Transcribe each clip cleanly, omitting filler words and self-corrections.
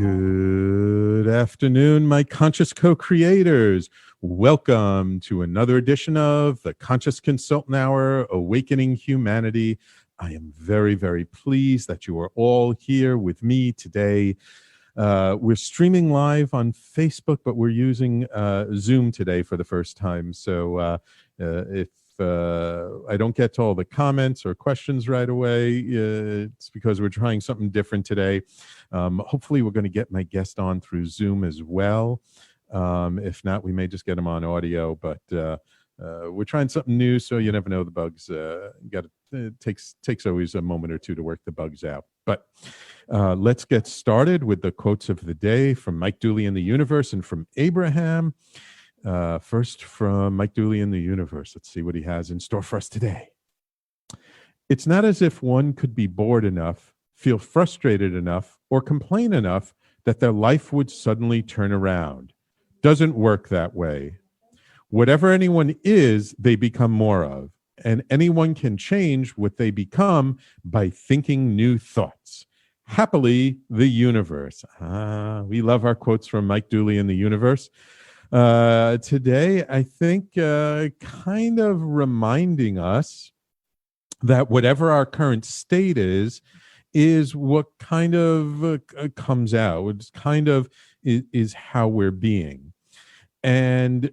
Good afternoon, my conscious co-creators. Welcome to another edition of the Conscious Consultant Hour, Awakening Humanity. I am very, very pleased that you are all here with me today. We're streaming live on Facebook, but we're using Zoom today for the first time. So if I don't get to all the comments or questions right away, it's because we're trying something different today. Hopefully we're going to get my guest on through Zoom as well. If not, we may just get him on audio, but we're trying something new, so you never know the bugs. It takes always a moment or two to work the bugs out. But let's get started with the quotes of the day from Mike Dooley in the Universe and from Abraham. First from Mike Dooley in the Universe. Let's see what he has in store for us today. It's not as if one could be bored enough, feel frustrated enough, or complain enough that their life would suddenly turn around. Doesn't work that way. Whatever anyone is, they become more of. And anyone can change what they become by thinking new thoughts. Happily, the Universe. We love our quotes from Mike Dooley in the Universe. Today, I think kind of reminding us that whatever our current state is what kind of comes out. It's kind of is how we're being. And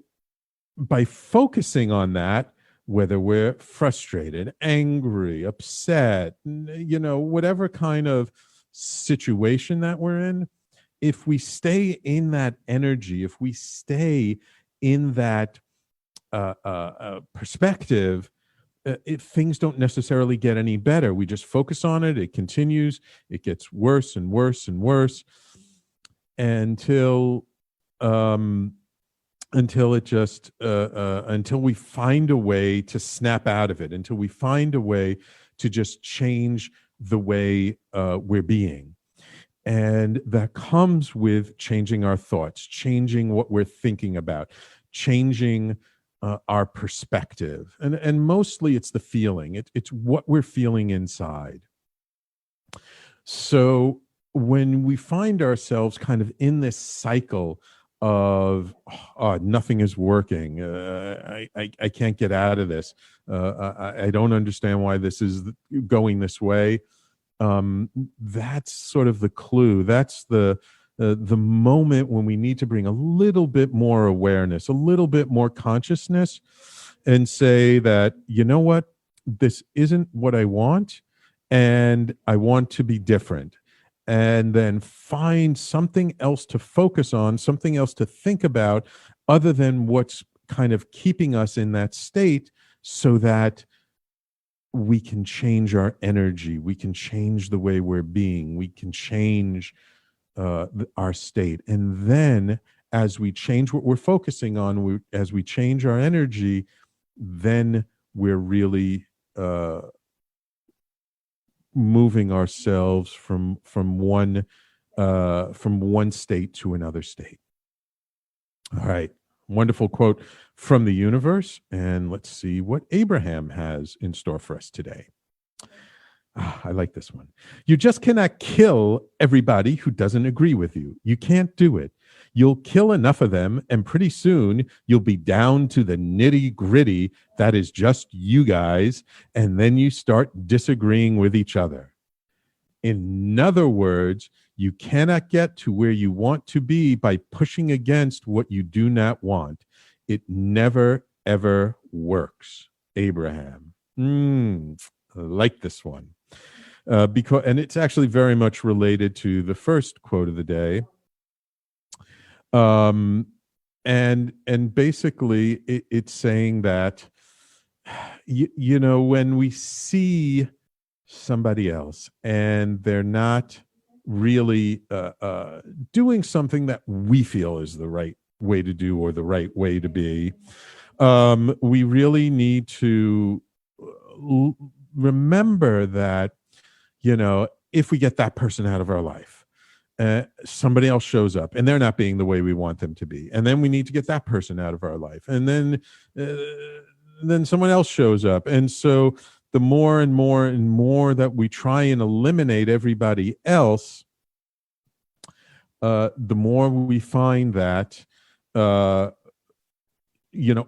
by focusing on that, whether we're frustrated, angry, upset, whatever kind of situation that we're in, if we stay in that energy, if we stay in that perspective, things don't necessarily get any better. We just focus on it. It continues. It gets worse and worse and worse until we find a way to snap out of it, until we find a way to just change the way we're being. And that comes with changing our thoughts, changing what we're thinking about, changing our perspective. And mostly it's the feeling. It's what we're feeling inside. So when we find ourselves kind of in this cycle of nothing is working, I can't get out of this, I don't understand why this is going this way, that's sort of the clue. That's the moment when we need to bring a little bit more awareness, a little bit more consciousness, and say that, you know what, this isn't what I want, and I want to be different. And then find something else to focus on, something else to think about, other than what's kind of keeping us in that state, so that we can change our energy, we can change the way we're being, we can change our state. And then as we change what we're focusing on, as we change our energy, then we're really moving ourselves from one state to another state. All right. Wonderful quote from the Universe. And let's see what Abraham has in store for us today. I like this one. You just cannot kill everybody who doesn't agree with you. You can't do it. You'll kill enough of them, and pretty soon you'll be down to the nitty gritty. That is just you guys. And then you start disagreeing with each other. In other words, you cannot get to where you want to be by pushing against what you do not want. It never, ever works. Abraham. I like this one. And it's actually very much related to the first quote of the day. And basically it's saying that, when we see somebody else and they're not really doing something that we feel is the right way to do or the right way to be, we really need to remember that, if we get that person out of our life, somebody else shows up and they're not being the way we want them to be, and then we need to get that person out of our life, and then someone else shows up. And so the more and more and more that we try and eliminate everybody else, the more we find that uh,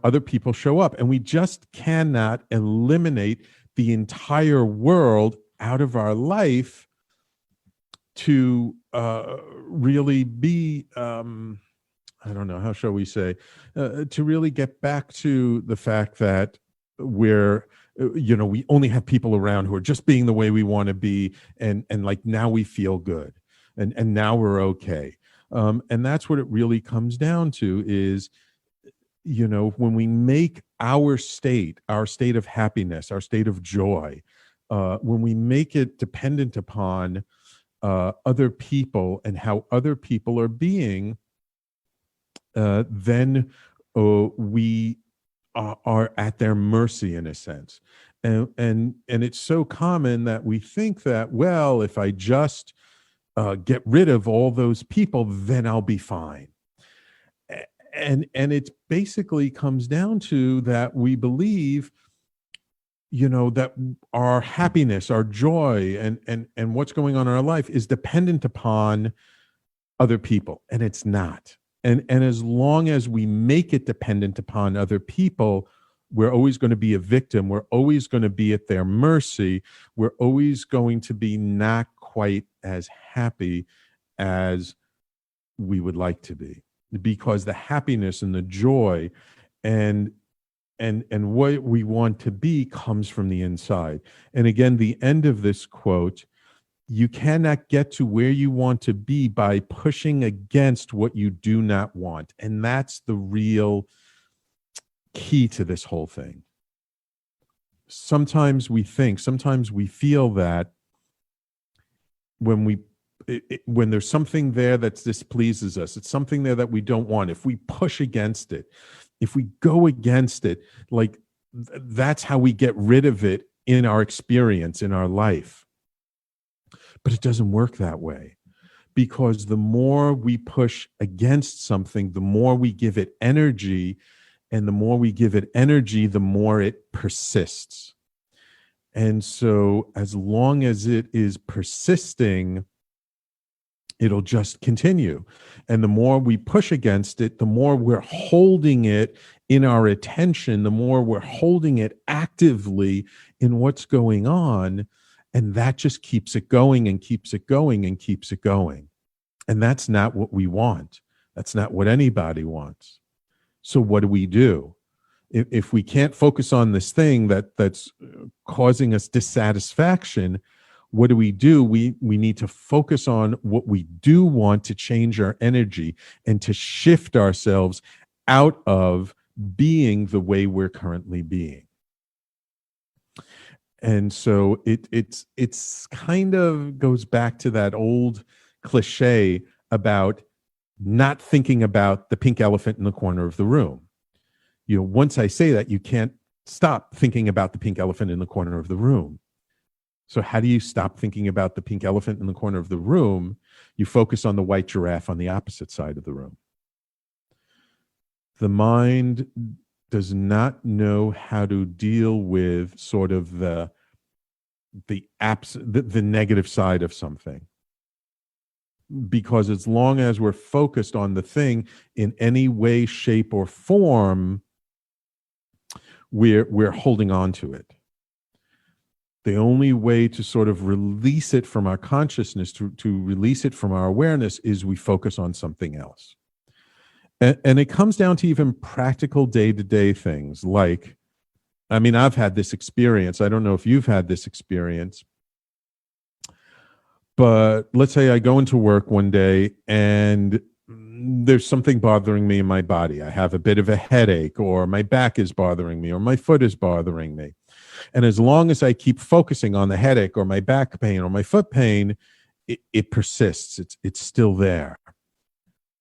other people show up, and we just cannot eliminate the entire world out of our life to really be I don't know, how shall we say, to really get back to the fact that we're we only have people around who are just being the way we want to be, and like now we feel good, and now we're okay. And that's what it really comes down to is, when we make our state of happiness, our state of joy, when we make it dependent upon other people and how other people are being, then we are at their mercy in a sense. And it's so common that we think that, well, if I just get rid of all those people, then I'll be fine. And it basically comes down to that we believe, that our happiness, our joy, and what's going on in our life is dependent upon other people, and it's not. And as long as we make it dependent upon other people, we're always going to be a victim. We're always going to be at their mercy. We're always going to be not quite as happy as we would like to be, because the happiness and the joy and what we want to be comes from the inside. And again, the end of this quote: you cannot get to where you want to be by pushing against what you do not want. And that's the real key to this whole thing. Sometimes we feel that when there's something there that displeases us, it's something there that we don't want, if we push against it, if we go against it, like that's how we get rid of it in our experience, in our life. But it doesn't work that way, because the more we push against something, the more we give it energy, and the more we give it energy, the more it persists. And so as long as it is persisting, it'll just continue. And the more we push against it, the more we're holding it in our attention, the more we're holding it actively in what's going on. And that just keeps it going and keeps it going and keeps it going. And that's not what we want. That's not what anybody wants. So what do? If we can't focus on this thing that's causing us dissatisfaction, what do? We need to focus on what we do want, to change our energy and to shift ourselves out of being the way we're currently being. And so it's kind of goes back to that old cliche about not thinking about the pink elephant in the corner of the room. Once I say that, you can't stop thinking about the pink elephant in the corner of the room. So how do you stop thinking about the pink elephant in the corner of the room? You focus on the white giraffe on the opposite side of the room. The mind does not know how to deal with sort of the negative side of something, because as long as we're focused on the thing in any way, shape, or form, we're holding on to it. The only way to sort of release it from our consciousness, to release it from our awareness, is we focus on something else. And it comes down to even practical day-to-day things like, I've had this experience. I don't know if you've had this experience, but let's say I go into work one day and there's something bothering me in my body. I have a bit of a headache, or my back is bothering me, or my foot is bothering me. And as long as I keep focusing on the headache or my back pain or my foot pain, it persists. It's still there.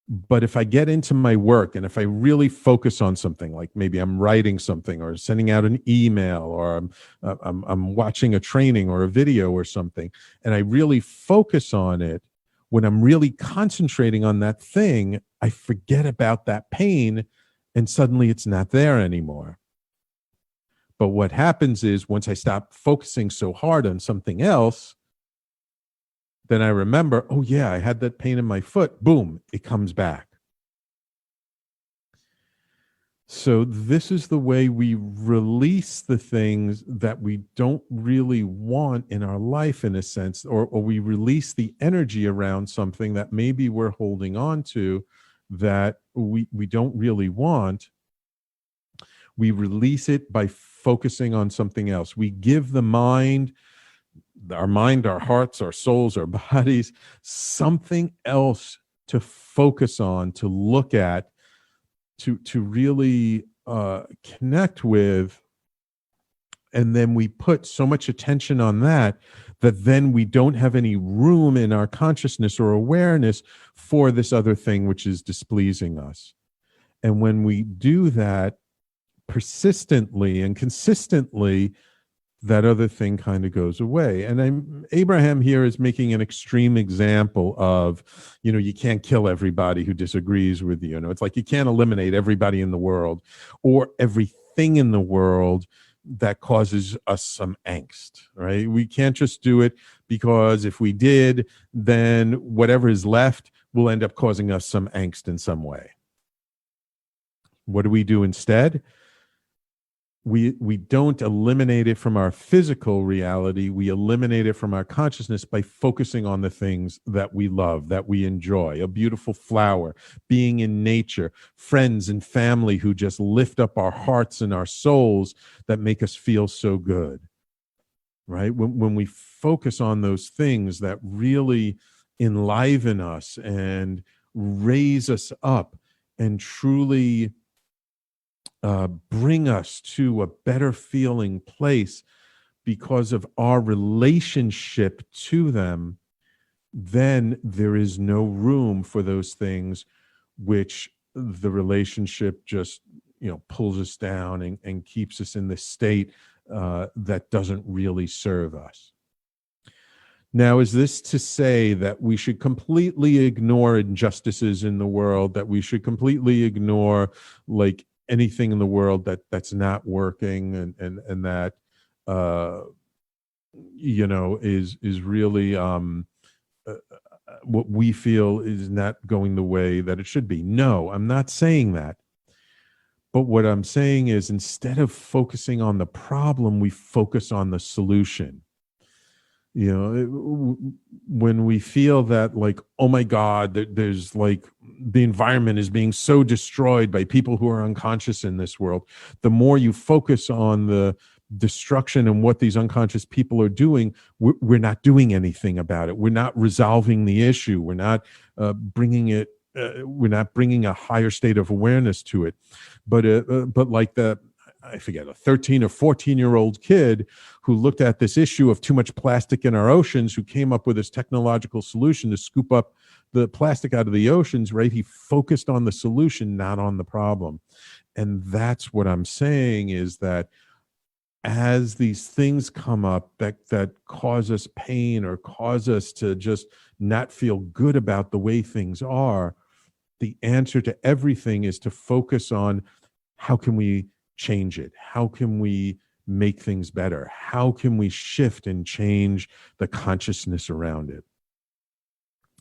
But if I get into my work and if I really focus on something, like maybe I'm writing something or sending out an email, or I'm watching a training or a video or something, and I really focus on it, when I'm really concentrating on that thing, I forget about that pain, and suddenly it's not there anymore. But what happens is, once I stop focusing so hard on something else, then I remember, oh yeah, I had that pain in my foot. Boom, it comes back. So this is the way we release the things that we don't really want in our life, in a sense, or we release the energy around something that maybe we're holding on to that we don't really want. We release it by focusing on something else. We give the mind, our hearts, our souls, our bodies, something else to focus on, to look at, to really connect with. And then we put so much attention on that then we don't have any room in our consciousness or awareness for this other thing which is displeasing us. And when we do that persistently and consistently, that other thing kind of goes away. And Abraham here is making an extreme example of, you can't kill everybody who disagrees with you. It's like you can't eliminate everybody in the world or everything in the world that causes us some angst, right? We can't just do it, because if we did, then whatever is left will end up causing us some angst in some way. What do we do instead? We don't eliminate it from our physical reality. We eliminate it from our consciousness by focusing on the things that we love, that we enjoy. A beautiful flower, being in nature, friends and family who just lift up our hearts and our souls, that make us feel so good, right? When we focus on those things that really enliven us and raise us up and truly bring us to a better feeling place because of our relationship to them, then there is no room for those things which the relationship just pulls us down and keeps us in this state that doesn't really serve us. Now, is this to say that we should completely ignore injustices in the world, that we should completely ignore anything in the world that's not working and that is really what we feel is not going the way that it should be? No, I'm not saying that. But what I'm saying is, instead of focusing on the problem, we focus on the solution. When we feel that oh my God, there's the environment is being so destroyed by people who are unconscious in this world, the more you focus on the destruction and what these unconscious people are doing, we're not doing anything about it. We're not resolving the issue. We're not bringing a higher state of awareness to it. But I forget, a 13 or 14-year-old kid who looked at this issue of too much plastic in our oceans, who came up with this technological solution to scoop up the plastic out of the oceans, right? He focused on the solution, not on the problem. And that's what I'm saying, is that as these things come up that cause us pain or cause us to just not feel good about the way things are, the answer to everything is to focus on how can we change it? How can we make things better? How can we shift and change the consciousness around it?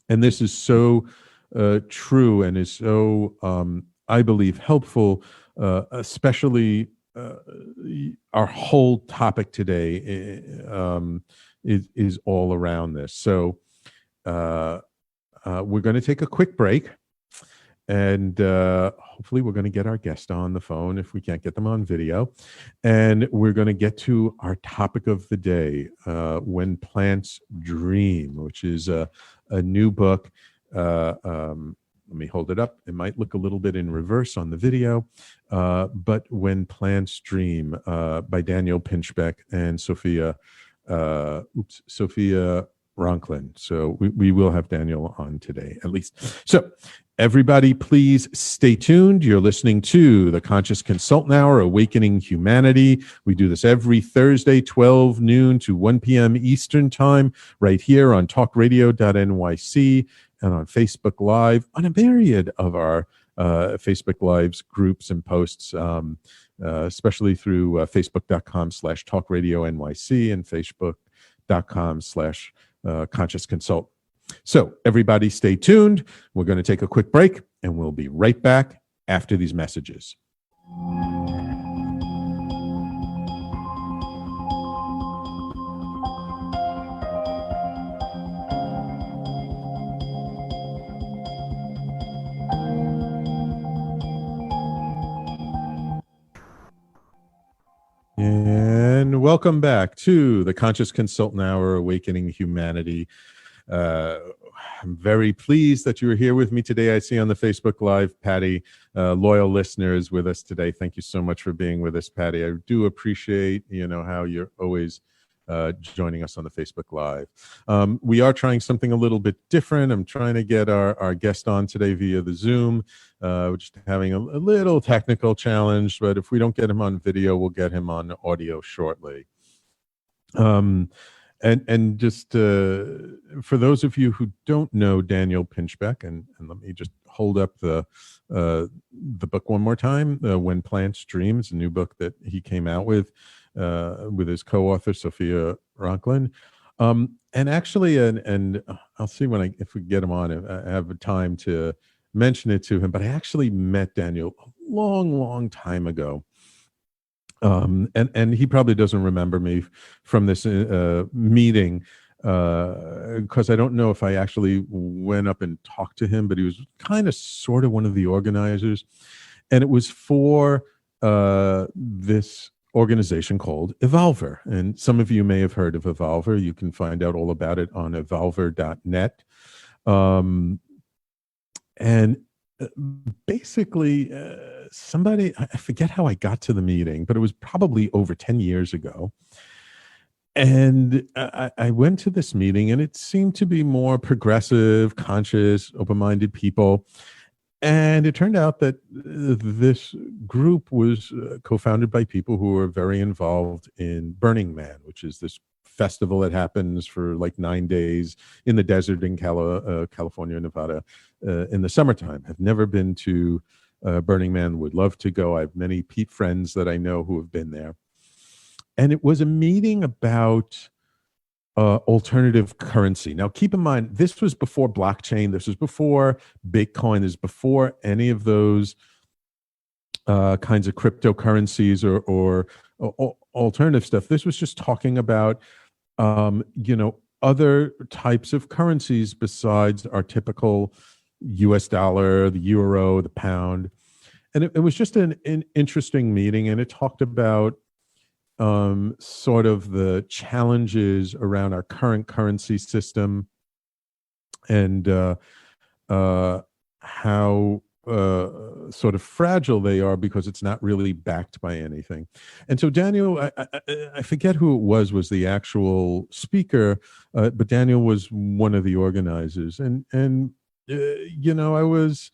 And this is so true and is so, I believe, helpful, especially our whole topic today is all around this. So we're going to take a quick break. And hopefully we're going to get our guest on the phone if we can't get them on video. And we're going to get to our topic of the day, When Plants Dream, which is a new book. Let me hold it up. It might look a little bit in reverse on the video. But When Plants Dream by Daniel Pinchbeck and Sophia Ronklin. So we will have Daniel on today, at least. So everybody, please stay tuned. You're listening to the Conscious Consultant Hour, Awakening Humanity. We do this every Thursday, 12 noon to 1 p.m. Eastern Time, right here on talkradio.nyc and on Facebook Live, on a myriad of our Facebook Lives groups and posts, especially through facebook.com/talkradio.nyc and facebook.com/conscious consult So everybody stay tuned. We're going to take a quick break, and we'll be right back after these messages. And welcome back to the Conscious Consultant Hour, Awakening Humanity. I'm very pleased that you are here with me today. I see on the Facebook Live, Patty, loyal listeners with us today. Thank you so much for being with us, Patty. I do appreciate, how you're always joining us on the Facebook Live. We are trying something a little bit different. I'm trying to get our guest on today via the Zoom. We're just having a little technical challenge, but if we don't get him on video, we'll get him on audio shortly. And just for those of you who don't know Daniel Pinchbeck, and let me just hold up the book one more time, When Plants Dream. It's a new book that he came out with his co-author, Sophia Ronklin. And actually, and I'll see if we get him on, I have time to mention it to him, but I actually met Daniel a long, long time ago. And he probably doesn't remember me from this meeting, because I don't know if I actually went up and talked to him, but he was kind of sort of one of the organizers. And it was for this organization called Evolver. And some of you may have heard of Evolver. You can find out all about it on evolver.net. And basically, somebody, I forget how I got to the meeting, but it was probably over 10 years ago. And I went to this meeting, and it seemed to be more progressive, conscious, open-minded people. And it turned out that this group was co-founded by people who were very involved in Burning Man, which is this festival that happens for like 9 days in the desert in California, Nevada, in the summertime. I've never been to Burning Man, would love to go. I have many Pete friends that I know who have been there. And it was a meeting about alternative currency. Now, keep in mind, this was before blockchain. This was before Bitcoin. This is before any of those kinds of cryptocurrencies or alternative stuff. This was just talking about, other types of currencies besides our typical US dollar, the euro, the pound. And it was just an interesting meeting. And it talked about sort of the challenges around our current currency system and how sort of fragile they are because it's not really backed by anything. And so Daniel, I forget who it was the actual speaker, but Daniel was one of the organizers. And I was,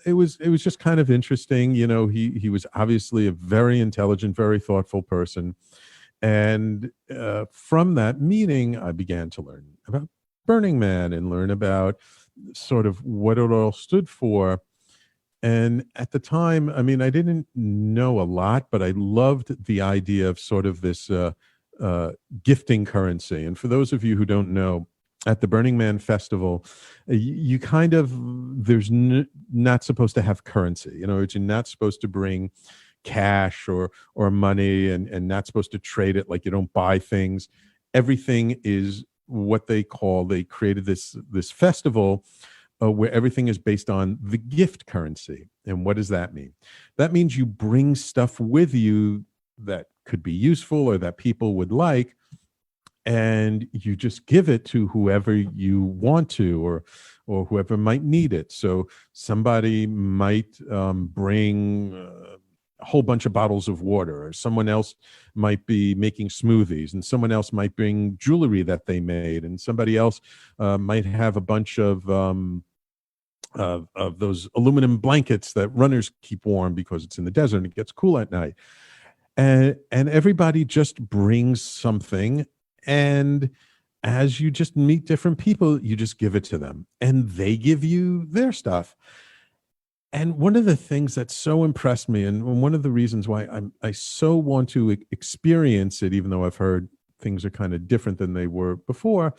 it was just kind of interesting. He was obviously a very intelligent, very thoughtful person. And from that meeting, I began to learn about Burning Man and learn about sort of what it all stood for. And at the time, I mean, I didn't know a lot, but I loved the idea of sort of this gifting currency. And for those of you who don't know, at the Burning Man Festival, you kind of, there's not supposed to have currency. You're not supposed to bring cash or money and not supposed to trade it, like you don't buy things. Everything is what they created this festival where everything is based on the gift currency. And what does that mean? That means you bring stuff with you that could be useful or that people would like, and you just give it to whoever you want to or whoever might need it. So somebody might bring a whole bunch of bottles of water, or someone else might be making smoothies, and someone else might bring jewelry that they made, and somebody else might have a bunch of those aluminum blankets that runners keep warm because it's in the desert and it gets cool at night. And everybody just brings something, and as you just meet different people, you just give it to them, and they give you their stuff. And one of the things that so impressed me, and one of the reasons why I so want to experience it, even though I've heard things are kind of different than they were before,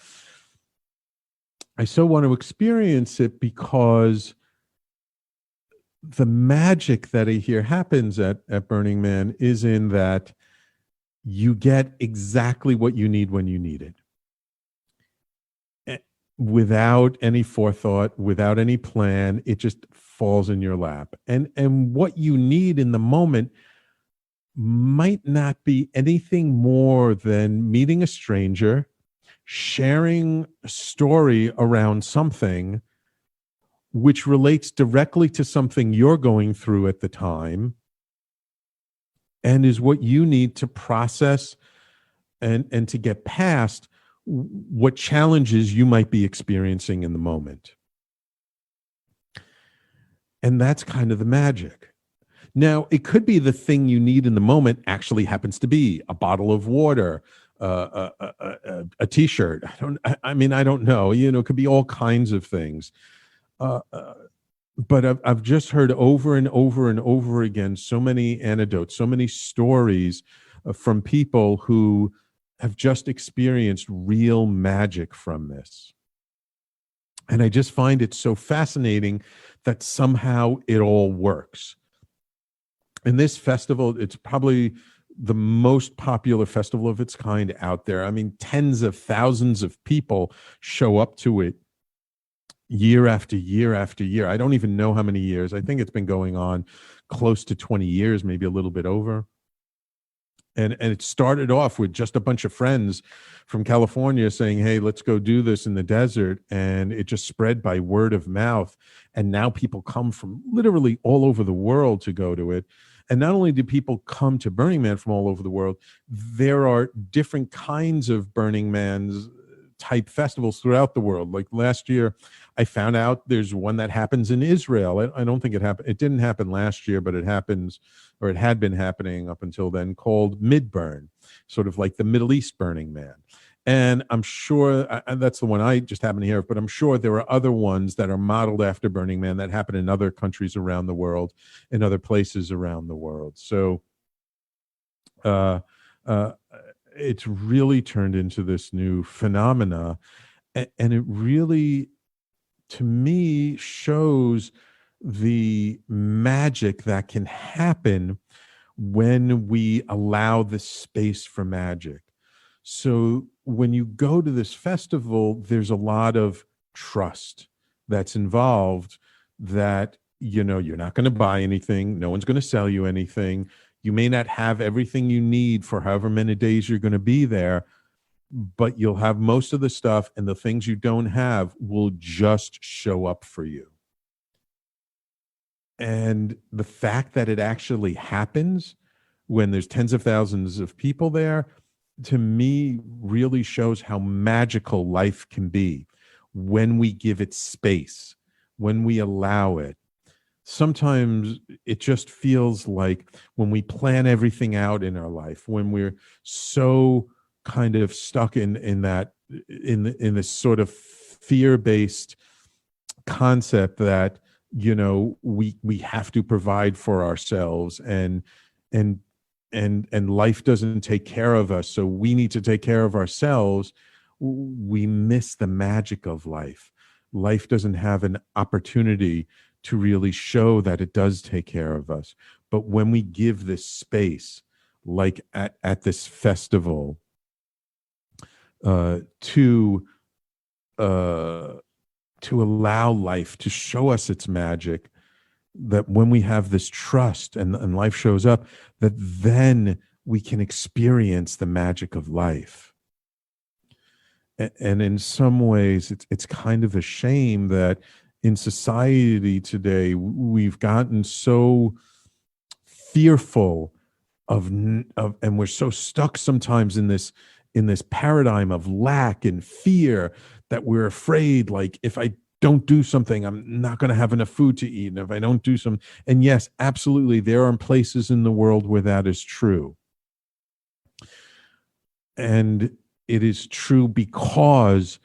I so want to experience it because the magic that I hear happens at Burning Man is in that you get exactly what you need when you need it. Without any forethought, without any plan, it just falls in your lap. And what you need in the moment might not be anything more than meeting a stranger, sharing a story around something which relates directly to something you're going through at the time and is what you need to process and to get past what challenges you might be experiencing in the moment. And that's kind of the magic. Now, it could be the thing you need in the moment actually happens to be a bottle of water, a T-shirt. I don't know. It could be all kinds of things. But I've just heard over and over and over again so many anecdotes, so many stories from people who have just experienced real magic from this. And I just find it so fascinating that somehow it all works. And this festival, it's probably the most popular festival of its kind out there. I mean, tens of thousands of people show up to it year after year after year. I don't even know how many years. I think it's been going on close to 20 years, maybe a little bit over. And it started off with just a bunch of friends from California saying, hey, let's go do this in the desert. And it just spread by word of mouth. And now people come from literally all over the world to go to it. And not only do people come to Burning Man from all over the world, there are different kinds of Burning Man's type festivals throughout the world. Like last year, I found out there's one that happens in Israel. I don't think it happened. It didn't happen last year, but it happens, or it had been happening up until then, called Midburn, sort of like the Middle East Burning Man. And I'm sure that's the one I just happen to hear of, but I'm sure there are other ones that are modeled after Burning Man that happen in other countries around the world, in other places around the world. So it's really turned into this new phenomena. And it really, to me, shows the magic that can happen when we allow the space for magic. So when you go to this festival, there's a lot of trust that's involved, that, you're not going to buy anything. No one's going to sell you anything. You may not have everything you need for however many days you're going to be there, but you'll have most of the stuff, and the things you don't have will just show up for you. And the fact that it actually happens when there's tens of thousands of people there, to me, really shows how magical life can be when we give it space, when we allow it. Sometimes it just feels like when we plan everything out in our life, when we're so kind of stuck in this sort of fear-based concept that we have to provide for ourselves, and life doesn't take care of us, so we need to take care of ourselves. We miss the magic of life. Life doesn't have an opportunity to really show that it does take care of us. But when we give this space, like at this festival, to allow life to show us its magic, that when we have this trust and life shows up, that then we can experience the magic of life. And in some ways, it's kind of a shame that in society today, we've gotten so fearful and we're so stuck sometimes in this paradigm of lack and fear, that we're afraid, like, if I don't do something, I'm not going to have enough food to eat. And if I don't do some, and yes, absolutely, there are places in the world where that is true. And it is true because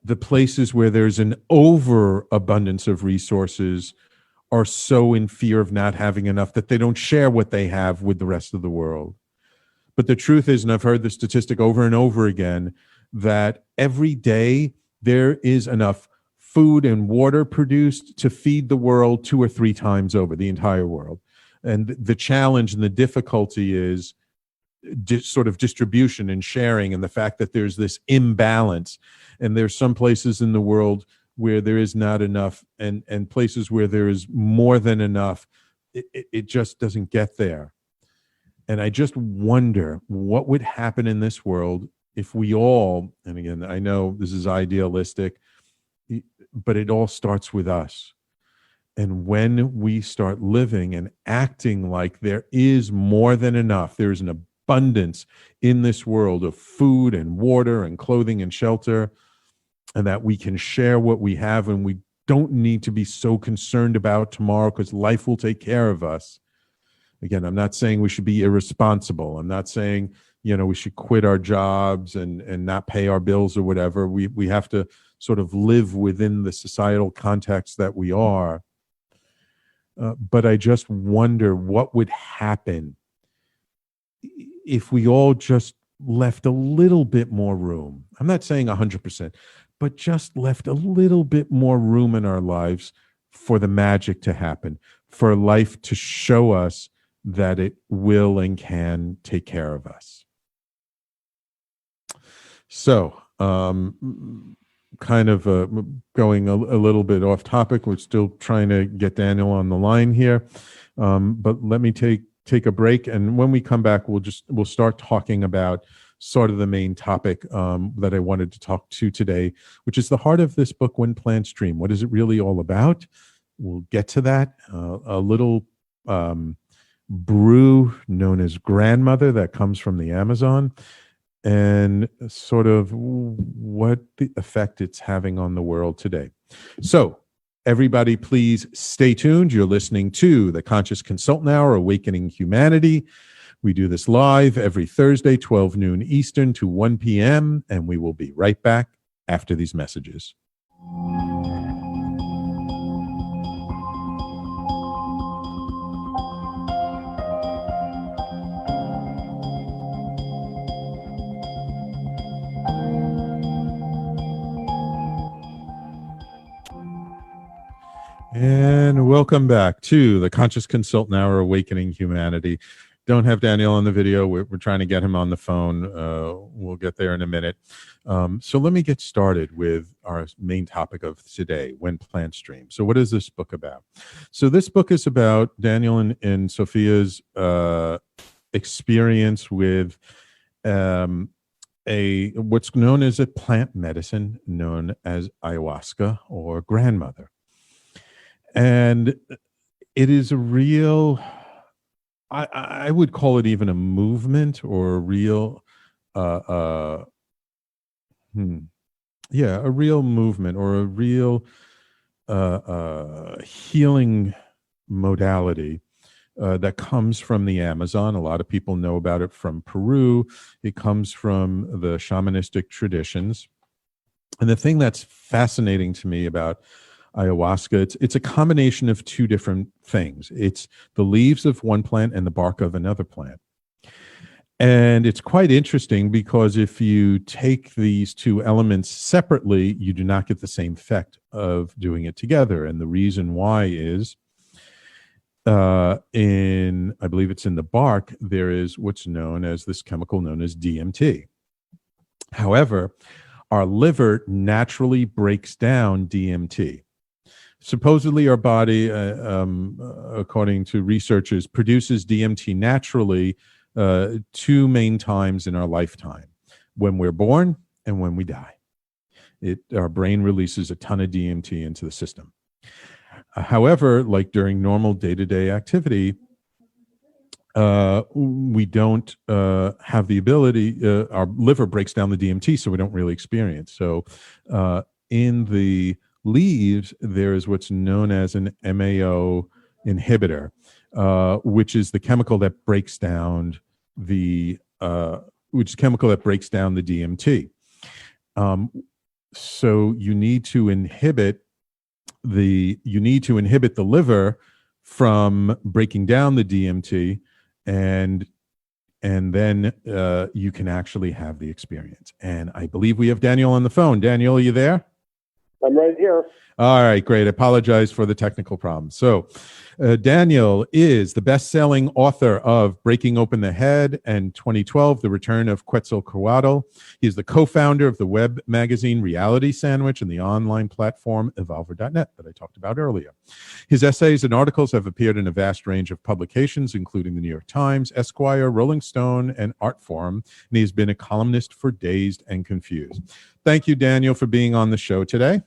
the places where there's an overabundance of resources are so in fear of not having enough that they don't share what they have with the rest of the world. But the truth is, and I've heard the statistic over and over again, that every day there is enough food and water produced to feed the world 2 or 3 times over, the entire world. And the challenge and the difficulty is sort of distribution and sharing, and the fact that there's this imbalance. And there's some places in the world where there is not enough, and places where there is more than enough. It just doesn't get there. And I just wonder what would happen in this world if we all, and again, I know this is idealistic, but it all starts with us. And when we start living and acting like there is more than enough, there's an abundance in this world of food and water and clothing and shelter, and that we can share what we have, and we don't need to be so concerned about tomorrow because life will take care of us. Again, I'm not saying we should be irresponsible. I'm not saying, we should quit our jobs and not pay our bills or whatever. We have to sort of live within the societal context that we are. But I just wonder what would happen if we all just left a little bit more room. I'm not saying 100%, but just left a little bit more room in our lives for the magic to happen, for life to show us that it will and can take care of us. So, kind of going a little bit off topic. We're still trying to get Daniel on the line here, but let me take a break, and when we come back, we'll start talking about sort of the main topic that I wanted to talk to today, which is the heart of this book, When Plants Dream. What is it really all about? We'll get to that. A little brew known as grandmother that comes from the Amazon, and sort of what the effect it's having on the world today. So everybody, please stay tuned. You're listening to the Conscious Consultant Hour, Awakening Humanity. We do this live every Thursday, 12 noon Eastern to 1 p.m., and we will be right back after these messages. And welcome back to the Conscious Consultant Hour, Awakening Humanity. Don't have Daniel on the video. We're trying to get him on the phone. We'll get there in a minute. So let me get started with our main topic of today, When Plants Dream. So what is this book about? So this book is about Daniel and Sophia's experience with what's known as a plant medicine known as ayahuasca, or grandmother. And it is a real, I would call it even a movement, or a real, a real movement, or a real healing modality that comes from the Amazon. A lot of people know about it from Peru. It comes from the shamanistic traditions. And the thing that's fascinating to me about ayahuasca, it's a combination of two different things. It's the leaves of one plant and the bark of another plant. And it's quite interesting because if you take these two elements separately, you do not get the same effect of doing it together. And the reason why is I believe it's in the bark, there is what's known as this chemical known as DMT. However, our liver naturally breaks down DMT. Supposedly, our body, according to researchers, produces DMT naturally 2 main times in our lifetime: when we're born and when we die. Our brain releases a ton of DMT into the system. However, like during normal day-to-day activity, we don't have the ability. Our liver breaks down the DMT, so we don't really experience. So, in the leaves, there is what's known as an MAO inhibitor, which is the chemical that breaks down the DMT. So you need to inhibit the liver from breaking down the DMT, and then you can actually have the experience. And I believe we have Daniel on the phone. Daniel, are you there? I'm right here. All right, great. I apologize for the technical problem. So, Daniel is the best-selling author of Breaking Open the Head and 2012, The Return of Quetzalcoatl. He's the co-founder of the web magazine Reality Sandwich and the online platform Evolver.net that I talked about earlier. His essays and articles have appeared in a vast range of publications, including the New York Times, Esquire, Rolling Stone, and Art Forum, and he has been a columnist for Dazed and Confused. Thank you, Daniel, for being on the show today.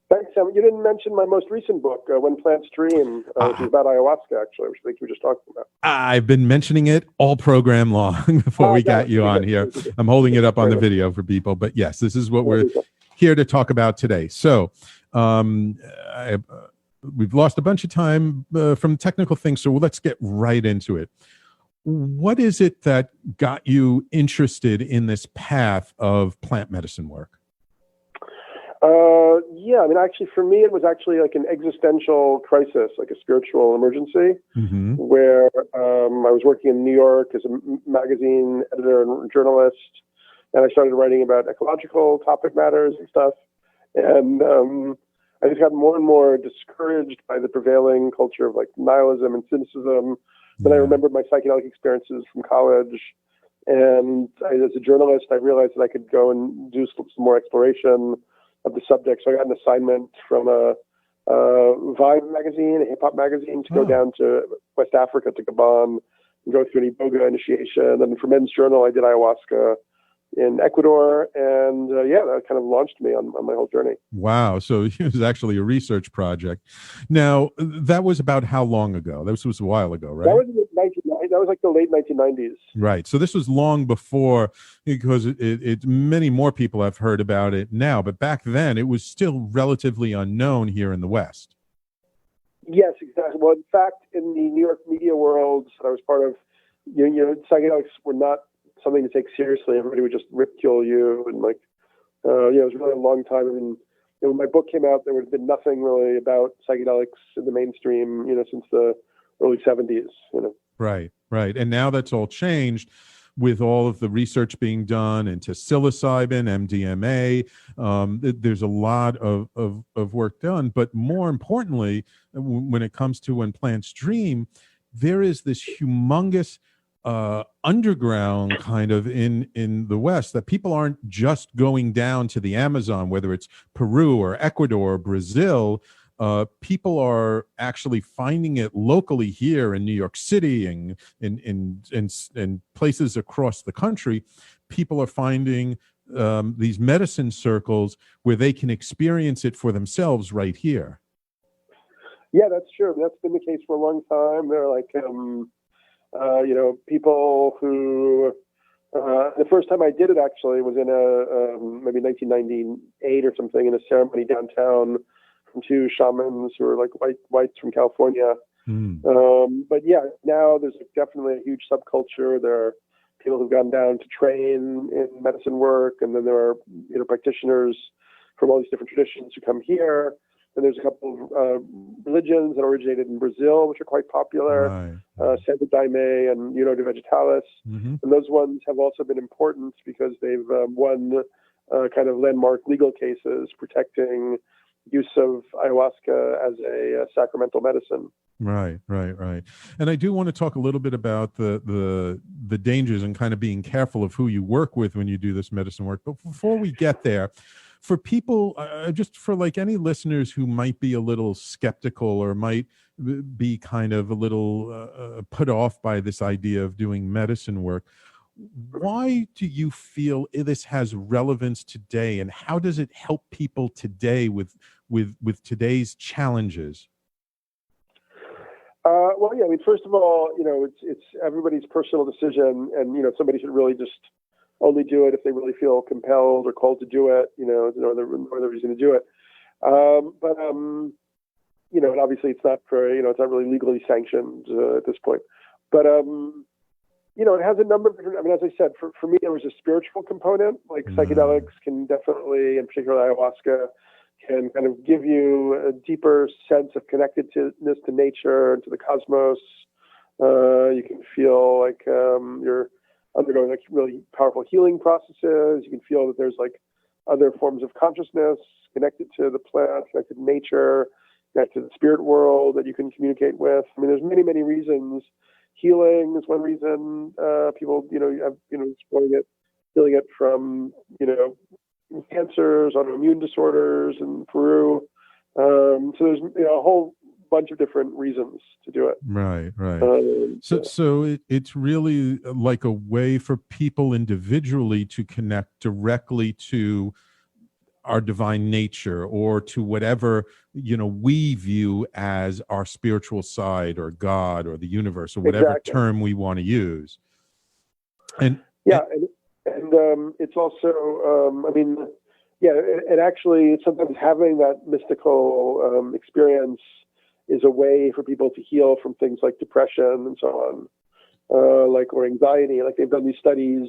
Thanks, Sam. You didn't mention my most recent book, When Plants Dream, which is about ayahuasca, actually, which I think you were just talking about. I've been mentioning it all program long before we got you on here. I'm holding it up on the video for people, but yes, this is what we're here to talk about today. So we've lost a bunch of time from technical things, so let's get right into it. What is it that got you interested in this path of plant medicine work? Yeah, I mean, actually, for me, it was actually like an existential crisis, like a spiritual emergency, where I was working in New York as a magazine editor and journalist, and I started writing about ecological topic matters and stuff. And I just got more and more discouraged by the prevailing culture of like nihilism and cynicism. Then I remembered my psychedelic experiences from college. And as a journalist, I realized that I could go and do some more exploration of the subject. So I got an assignment from a Vibe magazine, a hip hop magazine, to go down to West Africa, to Gabon, and go through an Iboga initiation. And for Men's Journal, I did ayahuasca in Ecuador. And that kind of launched me on my whole journey. Wow. So it was actually a research project. Now, that was about how long ago? This was a while ago, right? That was like the late 1990s. Right. So this was long before, because it many more people have heard about it now, but back then it was still relatively unknown here in the West. Yes, exactly. Well, in fact, in the New York media world that I was part of, psychedelics were not something to take seriously. Everybody would just ridicule you, and it was really a long time. I mean, when my book came out, there would have been nothing really about psychedelics in the mainstream, since the early 70s. Right. And now that's all changed with all of the research being done into psilocybin, MDMA. There's a lot of work done, but more importantly, when it comes to When Plants Dream, there is this humongous underground kind of in the West, that people aren't just going down to the Amazon, whether it's Peru or Ecuador or Brazil. People are actually finding it locally here in New York City and in places across the country. People are finding these medicine circles where they can experience it for themselves right here. Yeah, that's true. That's been the case for a long time. There are people who, the first time I did it actually was in maybe 1998 or something, in a ceremony downtown from two shamans who are like whites from California. But yeah, now there's definitely a huge subculture. There are people who've gone down to train in medicine work, and then there are practitioners from all these different traditions who come here. And there's a couple of religions that originated in Brazil, which are quite popular, Santo Daime and União de Vegetalis. And those ones have also been important because they've won kind of landmark legal cases protecting use of ayahuasca as a sacramental medicine. Right. And I do want to talk a little bit about the dangers and kind of being careful of who you work with when you do this medicine work. But before we get there, for people, just for like any listeners who might be a little skeptical or might be kind of a little put off by this idea of doing medicine work, why do you feel this has relevance today, and how does it help people today with today's challenges? Well, yeah, I mean, first of all, it's everybody's personal decision, and somebody should really just only do it if they really feel compelled or called to do it. There's no other reason to do it. And obviously it's not it's not really legally sanctioned at this point. But it has a number of different. I mean, as I said, for me, there was a spiritual component. Like psychedelics can definitely, in particular ayahuasca, can kind of give you a deeper sense of connectedness to nature and to the cosmos. You can feel like you're undergoing like really powerful healing processes. You can feel that there's like other forms of consciousness, connected to the plant, connected to nature, connected to the spirit world that you can communicate with. I mean, there's many, many reasons. Healing is one reason people, have, exploring it, healing it from, cancers, autoimmune disorders in Peru. So there's, a whole bunch of different reasons to do it. Right. So it's really like a way for people individually to connect directly to our divine nature, or to whatever we view as our spiritual side, or God, or the universe, or whatever term we want to use. And it's also and actually sometimes having that mystical experience is a way for people to heal from things like depression and so on, or anxiety. Like, they've done these studies.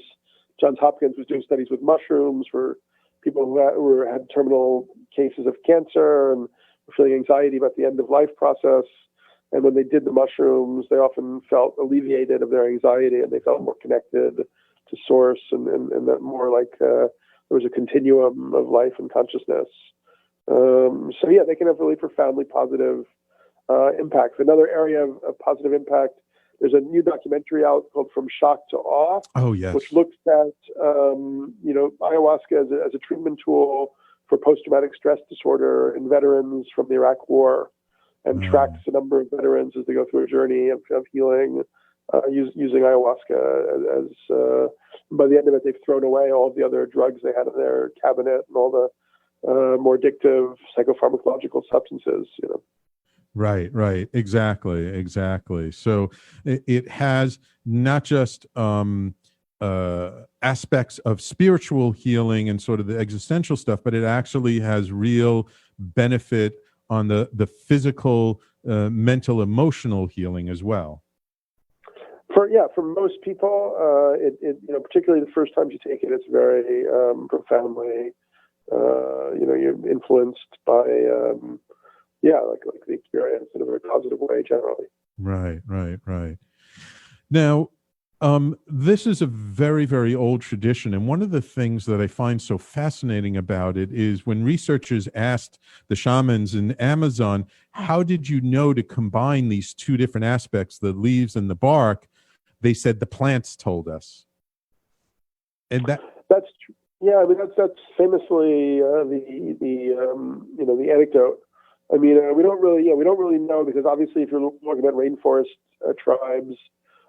Johns Hopkins was doing studies with mushrooms for people who had terminal cases of cancer and were feeling anxiety about the end of life process. And when they did the mushrooms, they often felt alleviated of their anxiety, and they felt more connected to source, and that more like there was a continuum of life and consciousness. They can have really profoundly positive impacts. Another area of positive impact, there's a new documentary out called From Shock to Awe, which looks at ayahuasca as a treatment tool for post-traumatic stress disorder in veterans from the Iraq War, and tracks a number of veterans as they go through a journey of healing using ayahuasca. As by the end of it, they've thrown away all of the other drugs they had in their cabinet and all the more addictive psychopharmacological substances. Right. Exactly. So it has not just aspects of spiritual healing and sort of the existential stuff, but it actually has real benefit on the physical, mental, emotional healing as well. For most people, it particularly the first times you take it, it's very profoundly, you're influenced by like the experience in a very positive way generally. Right. Now, this is a very, very old tradition. And one of the things that I find so fascinating about it is when researchers asked the shamans in Amazon, how did you know to combine these two different aspects, the leaves and the bark? They said the plants told us. And that's true. Yeah, I mean, that's famously the anecdote. I mean, we don't really know, because obviously if you're looking at rainforest tribes,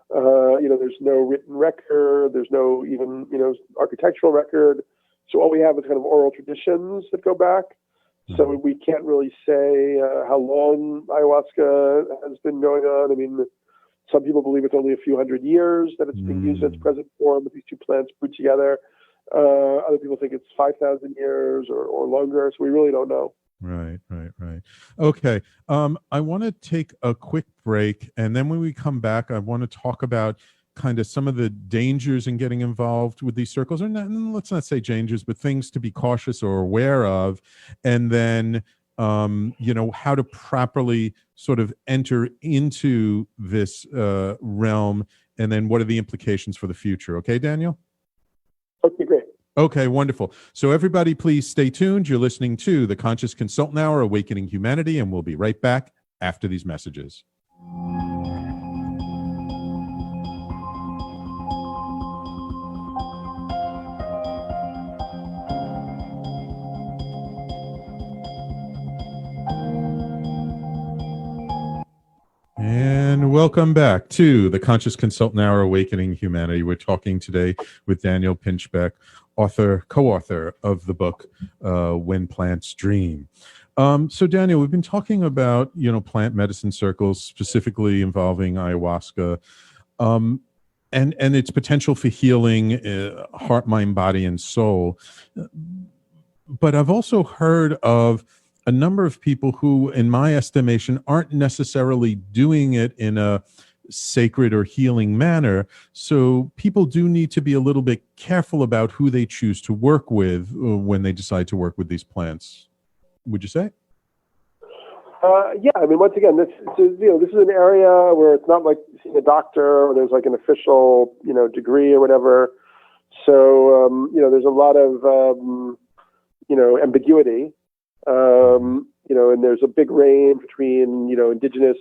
there's no written record, there's no even, architectural record. So all we have is kind of oral traditions that go back. So we can't really say how long ayahuasca has been going on. I mean, some people believe it's only a few hundred years that it's being used in its present form with these two plants put together. Other people think it's 5,000 years or longer. So we really don't know. Right. Okay. I want to take a quick break. And then when we come back, I want to talk about kind of some of the dangers in getting involved with these circles, or not, let's not say dangers, but things to be cautious or aware of. And then, how to properly sort of enter into this realm. And then what are the implications for the future? Okay, Daniel? Okay, great. Okay, wonderful. So everybody, please stay tuned. You're listening to the Conscious Consultant Hour, Awakening Humanity, and we'll be right back after these messages. And welcome back to the Conscious Consultant Hour, Awakening Humanity. We're talking today with Daniel Pinchbeck, co-author of the book, When Plants Dream. So Daniel, we've been talking about, plant medicine circles, specifically involving ayahuasca, and its potential for healing heart, mind, body, and soul. But I've also heard of a number of people who, in my estimation, aren't necessarily doing it in a sacred or healing manner. So people do need to be a little bit careful about who they choose to work with when they decide to work with these plants. Would you say? Yeah, I mean, once again, this is an area where it's not like seeing a doctor or there's like an official, degree or whatever. So, there's a lot of ambiguity. And there's a big range between, indigenous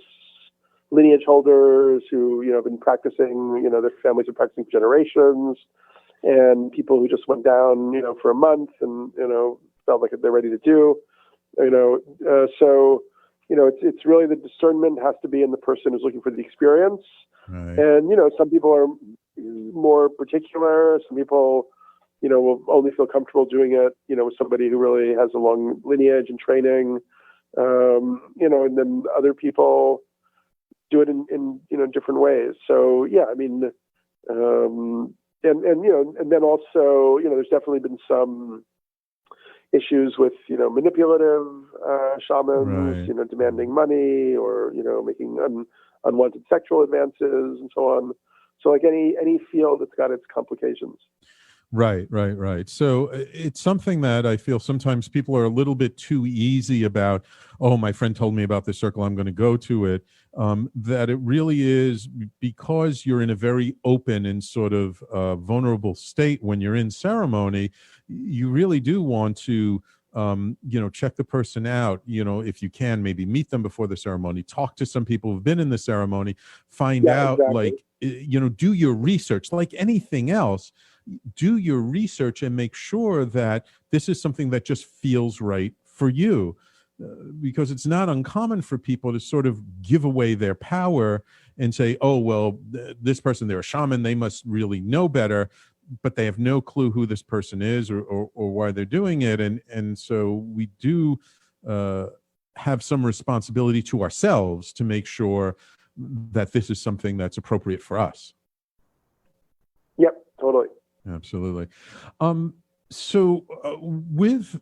lineage holders who, have been practicing, their families are practicing for generations, and people who just went down, for a month and, felt like they're ready to do, it's really the discernment has to be in the person who's looking for the experience. Right. And, some people are more particular. Some people, will only feel comfortable doing it, with somebody who really has a long lineage and training, and then other people do it in different ways. So, yeah, I mean, and then also, there's definitely been some issues with, manipulative shamans, Right. demanding money or, making unwanted sexual advances and so on. So like any field, it's got its complications. Right. So it's something that I feel sometimes people are a little bit too easy about, oh, my friend told me about this circle, I'm going to go to it. That it really is because you're in a very open and sort of vulnerable state when you're in ceremony, you really do want to check the person out, if you can, maybe meet them before the ceremony, talk to some people who've been in the ceremony, find out, exactly. do your research like anything else. Do your research and make sure that this is something that just feels right for you. Because it's not uncommon for people to sort of give away their power and say, oh, well, this person, they're a shaman, they must really know better, but they have no clue who this person is or why they're doing it. And so we do have some responsibility to ourselves to make sure that this is something that's appropriate for us. Yep, totally. Absolutely. So with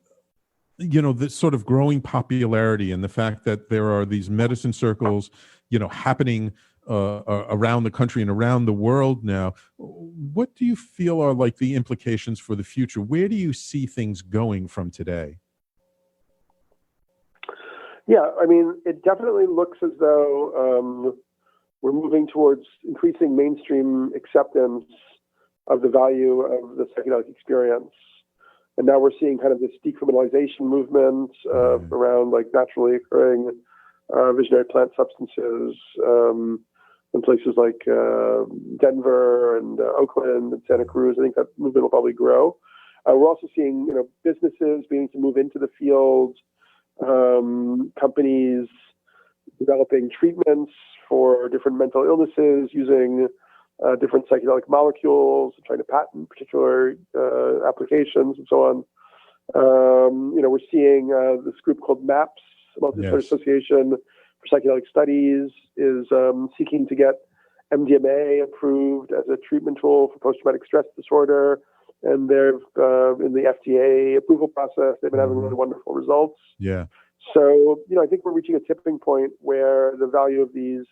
this sort of growing popularity and the fact that there are these medicine circles, happening around the country and around the world now, what do you feel are like the implications for the future? Where do you see things going from today? Yeah, I mean, it definitely looks as though we're moving towards increasing mainstream acceptance of the value of the psychedelic experience. And now we're seeing kind of this decriminalization movement around like naturally occurring visionary plant substances in places like Denver and Oakland and Santa Cruz. I think that movement will probably grow. We're also seeing, businesses beginning to move into the field, companies developing treatments for different mental illnesses using different psychedelic molecules, trying to patent particular applications and so on. We're seeing this group called MAPS, Multidisciplinary Association for Psychedelic Studies, is seeking to get MDMA approved as a treatment tool for post-traumatic stress disorder. And they're in the FDA approval process. They've been having really wonderful results. Yeah. So, I think we're reaching a tipping point where the value of these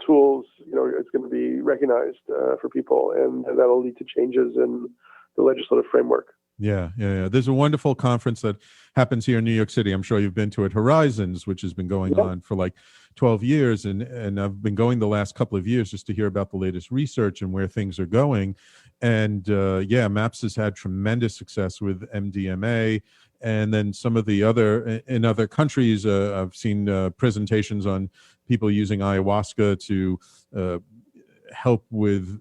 tools, is going to be recognized for people, and that'll lead to changes in the legislative framework. Yeah. There's a wonderful conference that happens here in New York City. I'm sure you've been to it, Horizons, which has been going on for like 12 years. And I've been going the last couple of years just to hear about the latest research and where things are going. And MAPS has had tremendous success with MDMA. And then some of the in other countries, I've seen presentations on people using ayahuasca to help with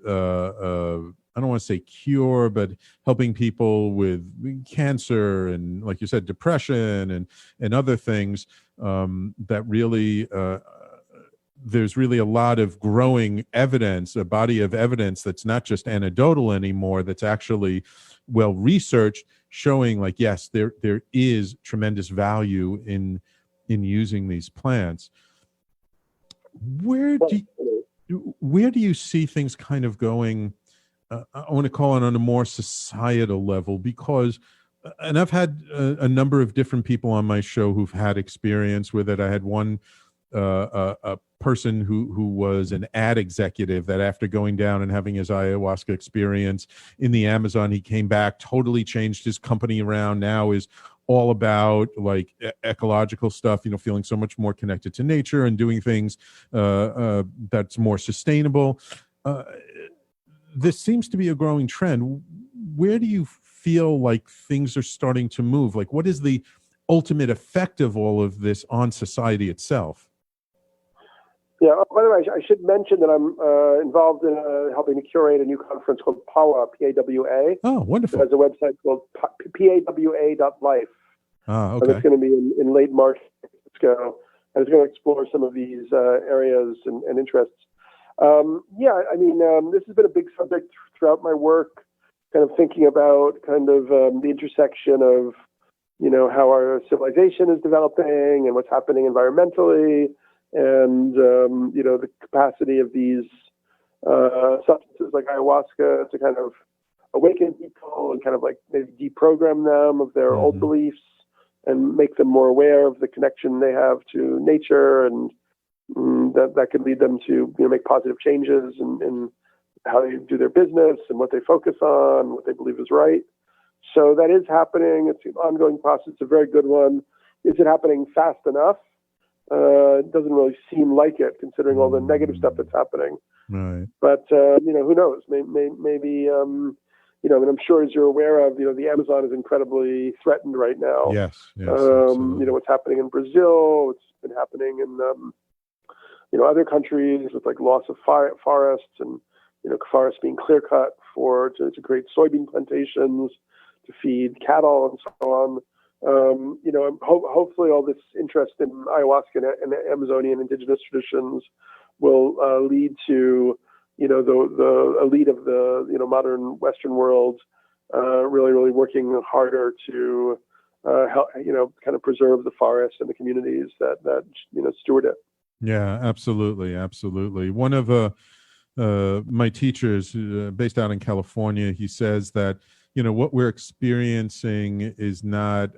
I don't want to say cure, but helping people with cancer and, like you said, depression and other things that really, there's really a lot of growing evidence, a body of evidence that's not just anecdotal anymore, that's actually well-researched, showing like, yes, there is tremendous value in using these plants. Where do you see things kind of going? I want to call it on a more societal level, because, and I've had a number of different people on my show who've had experience with it. I had one a person who was an ad executive that after going down and having his ayahuasca experience in the Amazon, he came back, totally changed his company around, now is all about like ecological stuff, feeling so much more connected to nature and doing things that's more sustainable. This seems to be a growing trend. Where do you feel like things are starting to move? Like, what is the ultimate effect of all of this on society itself? Yeah. By the way, I should mention that I'm involved in helping to curate a new conference called PAWA, P-A-W-A. Oh, wonderful. It has a website called pawa.life. Okay. And it's going to be in late March. And it's going to explore some of these areas and interests. This has been a big subject throughout my work, kind of thinking about the intersection of, how our civilization is developing and what's happening environmentally, and, the capacity of these substances like ayahuasca to kind of awaken people and kind of like maybe deprogram them of their old beliefs and make them more aware of the connection they have to nature, and that could lead them to make positive changes in how they do their business and what they focus on, what they believe is right. So that is happening. It's an ongoing process. It's a very good one. Is it happening fast enough? It doesn't really seem like it, considering all the negative stuff that's happening. Right. But who knows? Maybe. I'm sure, as you're aware of, the Amazon is incredibly threatened right now. Yes. What's happening in Brazil, what's been happening in, other countries with like loss of forests and, forests being clear cut to create soybean plantations to feed cattle and so on. Hopefully all this interest in ayahuasca and Amazonian indigenous traditions will lead to the elite of the modern Western world really working harder to help kind of preserve the forest and the communities that steward it. Yeah, absolutely. One of my teachers, based out in California, he says that what we're experiencing is not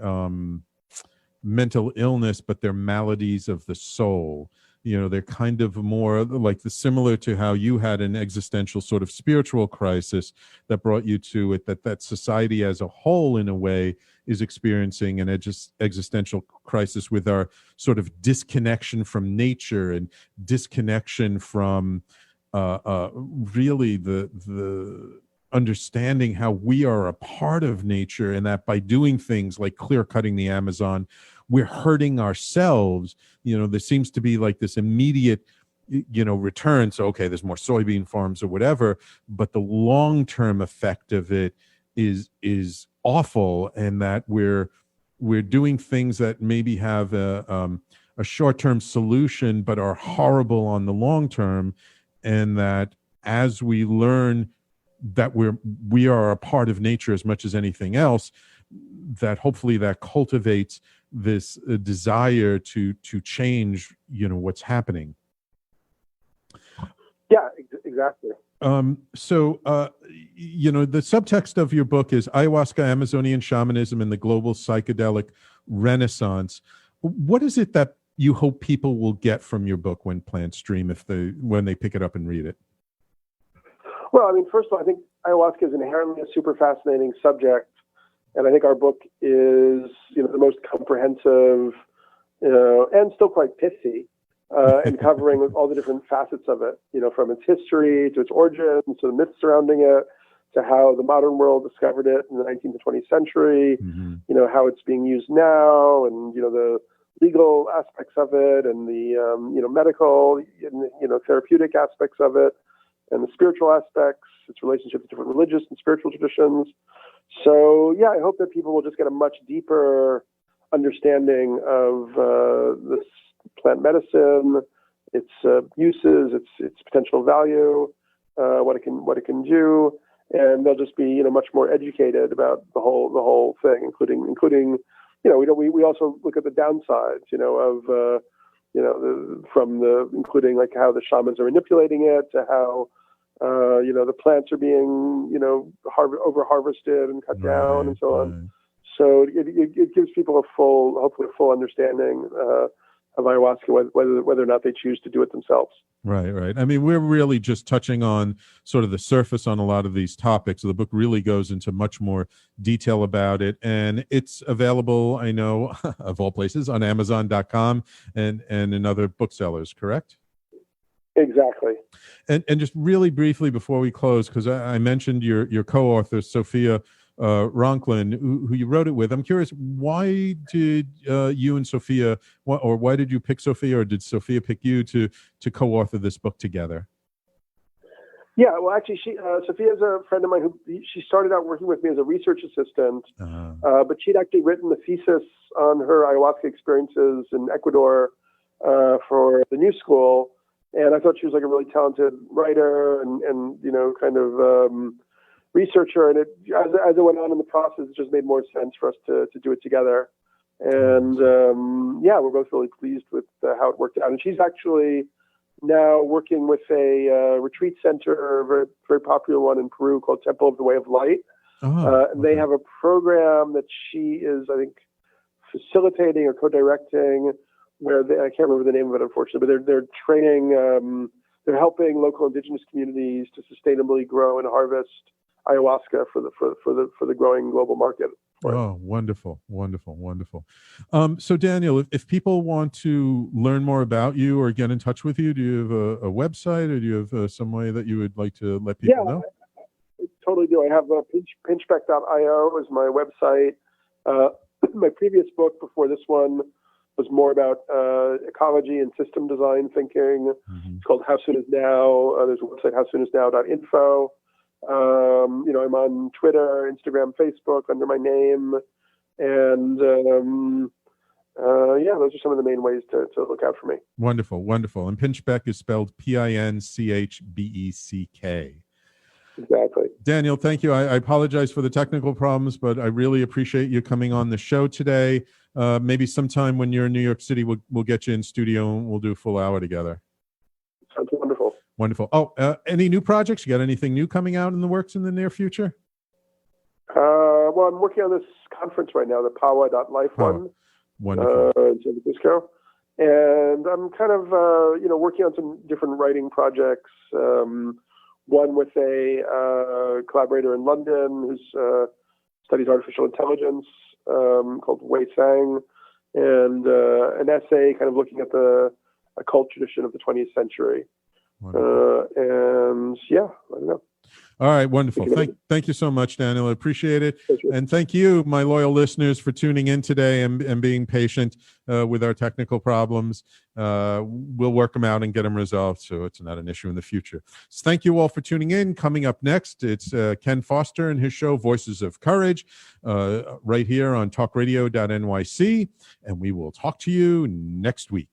mental illness, but they're maladies of the soul. They're kind of more like similar to how you had an existential sort of spiritual crisis that brought you to it, that society as a whole, in a way, is experiencing an existential crisis with our sort of disconnection from nature and disconnection from really the understanding how we are a part of nature, and that by doing things like clear cutting the Amazon, we're hurting ourselves. There seems to be like this immediate, return. So, okay, there's more soybean farms or whatever, but the long-term effect of it is awful, and that we're doing things that maybe have a short-term solution, but are horrible on the long term. And that as we learn that we are a part of nature as much as anything else, that hopefully that cultivates this desire to change, what's happening. Yeah, exactly. So the subtext of your book is Ayahuasca, Amazonian Shamanism, and the Global Psychedelic Renaissance. What is it that you hope people will get from your book when Plant Stream, when they pick it up and read it? Well, first of all, I think ayahuasca is inherently a super fascinating subject. And I think our book is, the most comprehensive, and still quite pithy, in covering all the different facets of it, from its history to its origins, to the myths surrounding it, to how the modern world discovered it in the 19th to 20th century, how it's being used now, and, the legal aspects of it, and the, medical, therapeutic aspects of it, and the spiritual aspects, its relationship to different religious and spiritual traditions. So, yeah, I hope that people will just get a much deeper understanding of this plant medicine, its uses, its potential value, what it can do, and they'll just be much more educated about the whole thing, including we also look at the downsides of including like how the shamans are manipulating it, to how the plants are being, over harvested and cut down and so on. Right. So it gives people hopefully a full understanding of ayahuasca, whether or not they choose to do it themselves. Right. We're really just touching on sort of the surface on a lot of these topics. The book really goes into much more detail about it, and it's available, I know, of all places, on Amazon.com and in other booksellers, correct? Exactly. And just really briefly before we close, because I mentioned your co-author, Sophia Ronklin, who you wrote it with. I'm curious, why did you and Sophia, or why did you pick Sophia, or did Sophia pick you to co-author this book together? Yeah, well, actually, Sophia is a friend of mine she started out working with me as a research assistant, but she'd actually written the thesis on her ayahuasca experiences in Ecuador for the New School, and I thought she was like a really talented writer and kind of researcher, and as it went on in the process, it just made more sense for us to do it together. And we're both really pleased with how it worked out. And she's actually now working with a retreat center, a very, very popular one in Peru called Temple of the Way of Light. And they have a program that she is, I think, facilitating or co-directing, where I can't remember the name of it, unfortunately, but they're training, they're helping local indigenous communities to sustainably grow and harvest ayahuasca for the growing global market. Oh, wonderful, wonderful, wonderful. So Daniel, if people want to learn more about you or get in touch with you, do you have a website, or do you have some way that you would like to let people know? I totally do. I have pinchbeck.io is my website. My previous book before this one was more about ecology and system design thinking. It's called How Soon Is Now. There's a website, howsoonisnow.info. I'm on Twitter, Instagram, Facebook under my name, and those are some of the main ways to look out for me. Wonderful, wonderful. And Pinchbeck is spelled Pinchbeck. Exactly. Daniel, thank you. I apologize for the technical problems, but I really appreciate you coming on the show today. Maybe sometime when you're in New York City, we'll get you in studio and we'll do a full hour together. Sounds wonderful. Wonderful. Oh, any new projects? You got anything new coming out in the works in the near future? Well, I'm working on this conference right now, the Pawa.life one. Wonderful. In San Francisco. And I'm kind of, working on some different writing projects. One with a collaborator in London who's studies artificial intelligence, called Wei Sang, and an essay kind of looking at the occult tradition of the 20th century. I don't know. All right, wonderful. Thank you so much, Daniel. I appreciate it. And thank you, my loyal listeners, for tuning in today and being patient with our technical problems. We'll work them out and get them resolved so it's not an issue in the future. So thank you all for tuning in. Coming up next, it's Ken Foster and his show, Voices of Courage, right here on talkradio.nyc. And we will talk to you next week.